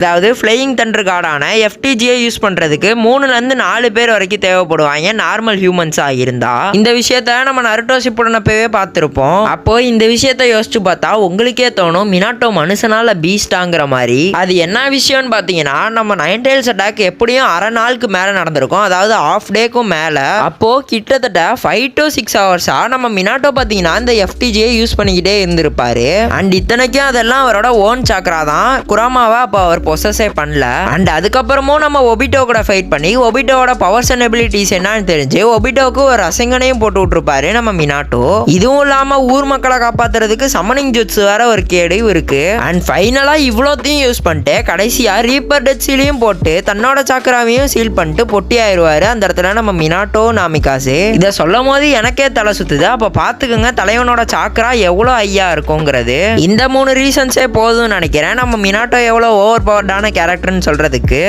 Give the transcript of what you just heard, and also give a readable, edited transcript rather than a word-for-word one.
அதாவது flying Thunder கார்டான எஃப்டிஜியை use பண்ணுறதுக்கு 3லேருந்து 4 பேர் வரைக்கும் தேவைப்படுவாங்க நார்மல் ஹியூமன்ஸாக இருந்தா. இந்த விஷயத்த நம்ம நருட்டோ ஷிப்புடன் அப்பவே பார்த்துருப்போம். அப்போ இந்த விஷயத்த யோசிச்சு பார்த்தா உங்களுக்கே தோணும் மினாட்டோ மனுஷனால பீஸ்டாங்கிற மாதிரி. அது என்ன விஷயம்னு பார்த்தீங்கன்னா நம்ம நைன் டைல்ஸ் அட்டாக் எப்படியும் அரை நாளுக்கு மேலே நடந்திருக்கும், அதாவது ஆஃப் டேக்கும் மேலே. அப்போ கிட்டத்தட்ட 5 to 6 hours நம்ம மினாட்டோ பார்த்தீங்கன்னா இந்த எஃப்டிஜியை யூஸ் பண்ணிக்கிட்டே இருந்திருப்பாரு. அண்ட் இத்தனைக்கும் அதெல்லாம் அவரோட ஓன் சாக்ரா தான். குராமாவை அப்போ அவர் பொசஸே பண்ணல. அண்ட் அதுக்கப்புறமும் நம்ம ஒபிட்டோ கூட ஃபைட் பண்ணி ஒபிட்டோட பவர்ஸ் அண்ட் எபிலிட்டிஸ் என்னன்னு தெரிஞ்சு ஒபிட்டோக்கு ஒரு அசங்கனையும் போட்டு விட்டுருப்பாரு நம்ம மினாட்டோ. இதுவும் இல்லாம ஊர் மக்களை காப்பாத்துறதுக்கு சம்மனிங் ஜுட்ஸ் வேற ஒரு கேடு இருக்கு. அண்ட் ஃபைனலா இவ்வளோத்தையும் யூஸ் பண்ணிட்டு கடைசியா ரீப்பர் டெத் சீலையும் போட்டு தன்னோட சாக்கராவையும் சீல் பண்ணிட்டு பொட்டி ஆயிடுவாரு அந்த இடத்துல நம்ம மினாட்டோ நாமிகாசு. இதை சொல்லும் போது எனக்கே தலை சுத்துது. அப்ப பாத்துக்கோங்க தலைவனோட சாக்கரா எவ்வளோ ஐயா இருக்குங்கிறது. இந்த 3 ரீசன்ஸே போதும்னு நினைக்கிறேன் நம்ம மினாட்டோ எவ்வளோ ஓவர் பவர்டான கேரக்டர்னு சொல்றதுக்கு.